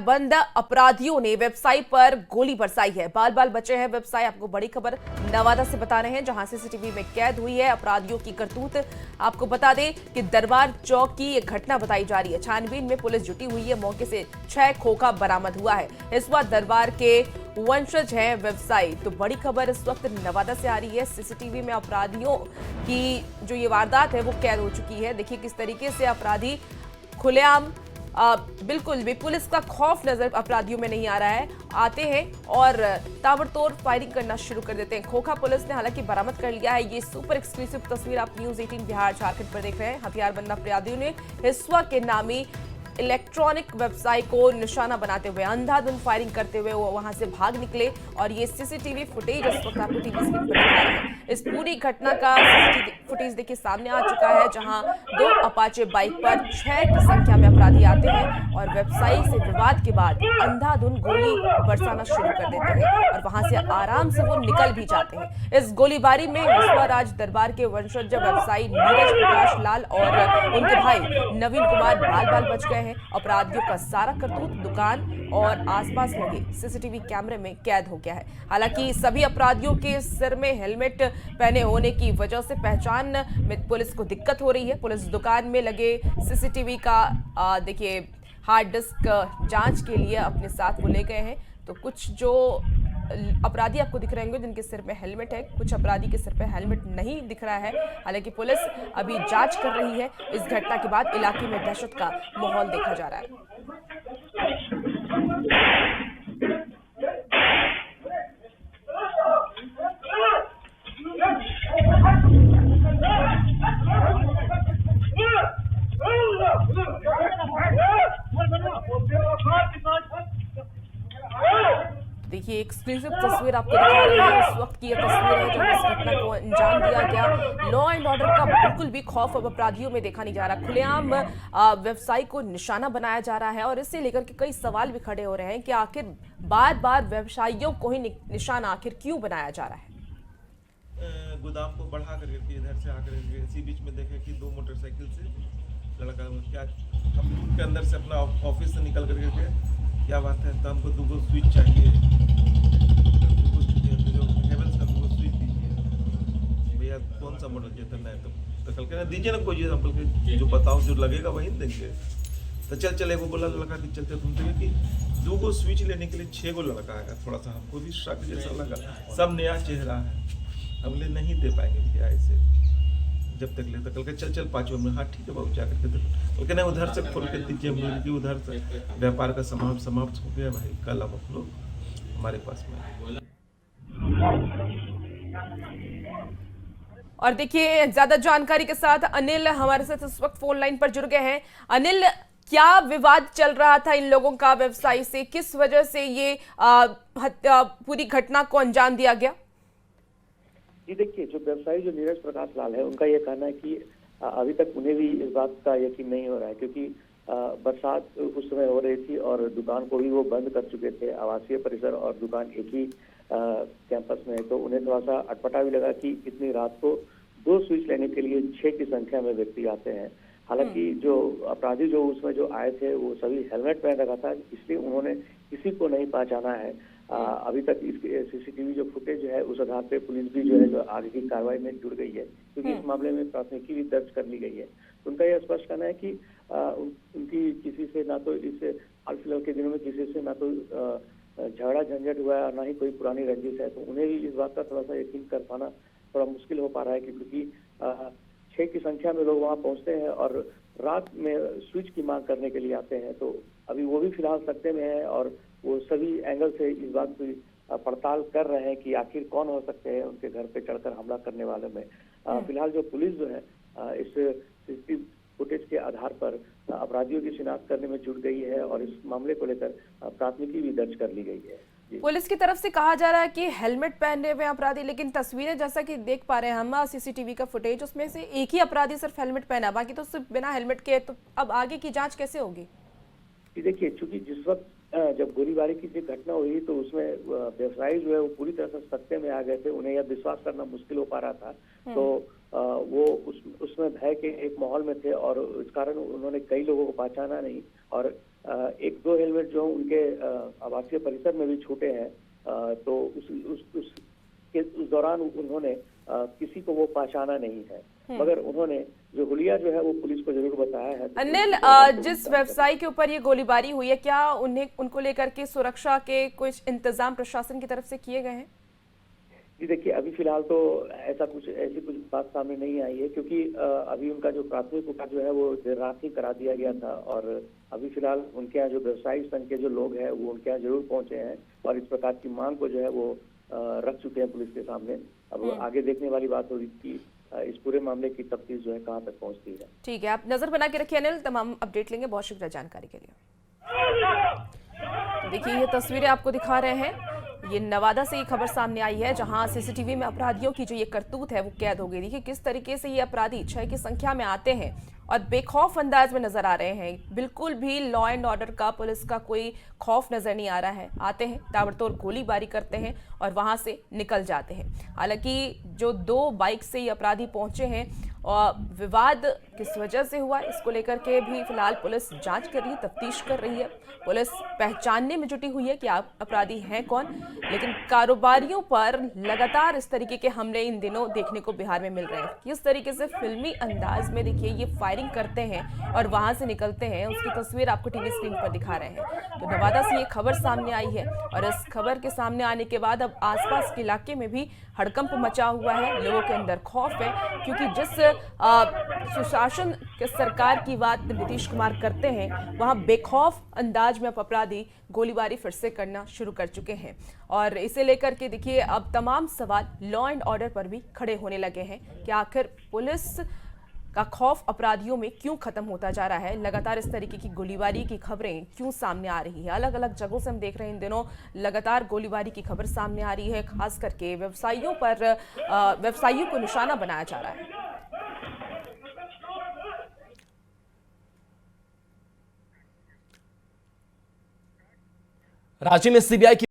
हथियारबंद अपराधियों ने व्यवसायी पर गोली बरसाई है। बाल बाल बचे हैं व्यवसायी। आपको बड़ी खबर नवादा से बता रहे हैं, जहां सीसीटीवी में कैद हुई है अपराधियों की करतूत। आपको बता दें कि दरबार चौक की एक घटना बताई जा रही है। छानबीन में पुलिस जुटी हुई है। मौके से 6 खोखा बरामद हुआ है। इस बार दरबार के वंशज हैं व्यवसायी। तो बड़ी खबर इस वक्त नवादा से आ रही है। सीसीटीवी में अपराधियों की जो ये वारदात है वो कैद हो चुकी है। देखिए किस तरीके से अपराधी खुलेआम बिल्कुल भी पुलिस का खौफ नजर अपराधियों में नहीं आ रहा है। आते हैं और ताबड़तोड़ फायरिंग करना शुरू कर देते हैं। खोखा पुलिस ने हालांकि बरामद कर लिया है। ये सुपर एक्सक्लूसिव तस्वीर आप न्यूज 18 बिहार झारखंड पर देख रहे हैं। हथियारबंद अपराधियों ने हिस्वा के नामी इलेक्ट्रॉनिक व्यवसायी को निशाना बनाते हुए अंधाधुंध फायरिंग करते हुए वो वहां से भाग निकले। और ये सीसीटीवी फुटेज इस वक्त आपको टीवी स्क्रीन पर दिखा रहे हैं। इस पूरी घटना का सीसीटीवी फुटेज देखिए सामने आ चुका है, जहां 2 अपाचे बाइक पर 6 की संख्या में अपराधी आते हैं और व्यवसायी से विवाद के बाद अंधाधुंध गोली बरसाना शुरू कर देते हैं और वहां से आराम से वो निकल भी जाते हैं। इस गोलीबारी में हिस्वा राज दरबार के वंशज व्यवसायी नीरज प्रकाश लाल और उनके भाई नवीन कुमार बाल बाल बच गए हैं। अपराधियों का सारा करतूत दुकान और आसपास लगे सीसीटीवी कैमरे में कैद हो गया है। हालांकि सभी अपराधियों के सिर में हेलमेट पहने होने की वजह से पहचान में पुलिस को दिक्कत हो रही है। पुलिस दुकान में लगे सीसीटीवी का देखिए हार्ड डिस्क जांच के लिए अपने साथ वो ले गए हैं। तो कुछ जो अपराधी आपको दिख रहे होंगे जिनके सिर पे हेलमेट है, कुछ अपराधी के सिर पे हेलमेट नहीं दिख रहा है। हालांकि पुलिस अभी जांच कर रही है। इस घटना के बाद इलाके में दहशत का माहौल देखा जा रहा है। देखिए एक्सक्लूसिव तस्वीर आपको दिखा रहे हैं। इस वक्त की यह तस्वीर है जब इस घटना को अंजाम दिया गया। लॉ एंड ऑर्डर का बिल्कुल भी खौफ अब अपराधियों में देखा नहीं जा रहा। खुलेआम व्यवसायी को निशाना बनाया जा रहा है और इससे लेकर के कई सवाल भी खड़े हो रहे हैं कि आखिर बार बार व्यवसायियों को ही निशाना आखिर क्यों बनाया जा रहा है। गोदाम को बढ़ा करके इधर से आकर इसी बीच में देखे कि 2 मोटरसाइकिल से लड़का क्या कंप्यूटर के अंदर से अपना ऑफिस से निकल करके क्या बात है, तो हमको 2 स्विच चाहिए, 2 स्विच दीजिए भैया। कौन सा मॉडल चाहिए? तो कल कहना दीजिए ना कोई सैंपल के, जो बताओ जो लगेगा वही देंगे। तो चले वो बोला लड़का कि चलते घूमते कि 2 स्विच लेने के लिए 6 लड़का आएगा। थोड़ा सा हमको भी शक जैसा लगा, सब नया चेहरा है, हम ले नहीं दे पाएंगे भैया ऐसे जब तक ले। तो कल के चल 5 में, हाँ ठीक है बाबू जा करके देखो। कहना उधर से खोल के दीजिए मुर्गी, उधर से व्यापार का समाप्त हो गया भाई। कल अब आप लोग हमारे पास में। और देखिए ज्यादा जानकारी के साथ अनिल हमारे साथ इस वक्त फोन लाइन पर जुड़ गए हैं। अनिल, क्या विवाद चल रहा था इन लोगों का व्यवसायी से? किस वजह से ये पूरी घटना को अंजाम दिया गया? जी देखिए, जो व्यवसायी जो नीरज प्रकाश लाल है, उनका ये कहना है कि अभी तक उन्हें भी इस बात का यकीन नहीं हो रहा है, क्योंकि बरसात उस समय हो रही थी और दुकान को भी वो बंद कर चुके थे। आवासीय परिसर और दुकान एक ही कैंपस में है, तो उन्हें थोड़ा सा अटपटा भी लगा कि इतनी रात को 2 स्विच लेने के लिए 6 की संख्या में व्यक्ति आते हैं। हालांकि जो अपराधी जो उसमें जो आए थे वो सभी हेलमेट पहन रखा था, इसलिए उन्होंने किसी को नहीं पहचाना है। अभी तक इसके सीसीटीवी जो फुटेज है उस आधार पे पुलिस भी जो है जो आगे की कार्रवाई में जुड़ गई है, क्योंकि इस मामले में प्राथमिकी भी दर्ज कर ली गई है। उनका यह स्पष्ट कहना है कि उनकी किसी से ना तो इस हाल फिलहाल के दिनों में किसी से ना तो झगड़ा झंझट हुआ है और ना ही कोई पुरानी रंजिश है। तो उन्हें भी इस बात का थोड़ा सा यकीन कर पाना थोड़ा मुश्किल हो पा रहा है, क्योंकि 6 की संख्या में लोग वहाँ पहुँचते हैं और रात में स्विच की मांग करने के लिए आते हैं। तो अभी वो भी फिलहाल सकते में है और वो सभी एंगल से इस बात की पड़ताल कर रहे हैं कि आखिर कौन हो सकते हैं उनके घर पे चढ़कर हमला करने वाले में। फिलहाल जो पुलिस जो है इस सीसीटीवी फुटेज के आधार पर अपराधियों की शिनाख्त करने में जुट गई है और इस मामले को लेकर प्राथमिकी भी दर्ज कर ली गई है। पुलिस की तरफ से कहा जा रहा है कि हेलमेट पहने हुए अपराधी, लेकिन तस्वीरें जैसा कि देख पा रहे हैं हम सीसीटीवी का फुटेज, उसमें से एक ही अपराधी सिर्फ हेलमेट पहना, बाकी तो सिर्फ बिना हेलमेट के। तो अब आगे की जांच कैसे होगी? देखिए, चूंकि जिस वक्त जब गोलीबारी की जो घटना हुई तो उसमें व्यवसायी जो है वो पूरी तरह से सत्ते में आ गए थे। उन्हें यह विश्वास करना मुश्किल हो पा रहा था, तो वो उसमें भय के एक माहौल में थे और इस कारण उन्होंने कई लोगों को पहचाना नहीं और एक दो हेलमेट जो उनके आवासीय परिसर में भी छूटे हैं। तो उस दौरान उन्होंने किसी को वो पहचाना नहीं है, मगर उन्होंने जो हुलिया जो है वो पुलिस को जरूर बताया है। अनिल, जिस व्यवसायी के ऊपर ये गोलीबारी हुई है, क्या उनको लेकर के सुरक्षा के कुछ इंतजाम प्रशासन की तरफ से किए गए हैं? जी देखिए, अभी फिलहाल तो ऐसी कुछ बात सामने नहीं आई है, क्योंकि अभी उनका जो प्राथमिक उपचार जो है वो देर रात ही करा दिया गया था। और अभी फिलहाल उनके यहाँ जो व्यवसायिक संघ के जो लोग हैं वो उनके यहाँ जरूर पहुंचे हैं और इस प्रकार की मांग को जो है वो रख चुके हैं पुलिस के सामने। अब आगे देखने वाली बात होगी कि इस पूरे मामले की तफ्तीश जो है कहाँ तक पहुँचती है। ठीक है, आप नजर बना के रखिए अनिल, तमाम अपडेट लेंगे। बहुत शुक्रिया जानकारी के लिए। देखिए, ये तस्वीरें आपको दिखा रहे हैं, ये नवादा से ये खबर सामने आई है, जहां सीसीटीवी में अपराधियों की जो ये करतूत है वो कैद हो गई। देखिए किस तरीके से ये अपराधी 6 की संख्या में आते हैं और बेखौफ अंदाज में नजर आ रहे हैं। बिल्कुल भी लॉ एंड ऑर्डर का, पुलिस का कोई खौफ नजर नहीं आ रहा है। आते हैं, ताबड़तोड़ गोलीबारी करते हैं और वहां से निकल जाते हैं। हालांकि जो 2 बाइक से ये अपराधी पहुंचे हैं और विवाद किस वजह से हुआ, इसको लेकर के भी फिलहाल पुलिस जांच कर रही है, तफ्तीश कर रही है। पुलिस पहचानने में जुटी हुई है कि अपराधी हैं कौन। लेकिन कारोबारियों पर लगातार इस तरीके के हमले इन दिनों देखने को बिहार में मिल रहे हैं। किस तरीके से फिल्मी अंदाज में देखिए ये फायरिंग करते हैं और वहां से निकलते हैं, उसकी तस्वीर आपको टीवी स्क्रीन पर दिखा रहे हैं। तो नवादा से ये खबर सामने आई है और इस खबर के सामने आने के बाद अब आसपास के इलाके में भी हड़कंप मचा हुआ है। लोगों के अंदर खौफ है, क्योंकि जिस सुशासन के सरकार की बात नीतीश कुमार करते हैं, वहां बेखौफ अंदाज में अपराधी गोलीबारी फिर से करना शुरू कर चुके हैं। और इसे लेकर के देखिए अब तमाम सवाल लॉ एंड ऑर्डर पर भी खड़े होने लगे हैं कि आखिर पुलिस का खौफ अपराधियों में क्यों खत्म होता जा रहा है। लगातार इस तरीके की गोलीबारी की खबरें क्यों सामने आ रही है। अलग अलग जगहों से हम देख रहे हैं इन दिनों लगातार गोलीबारी की खबर सामने आ रही है। खास करके व्यवसायियों को निशाना बनाया जा रहा है। रांची में सीबीआई की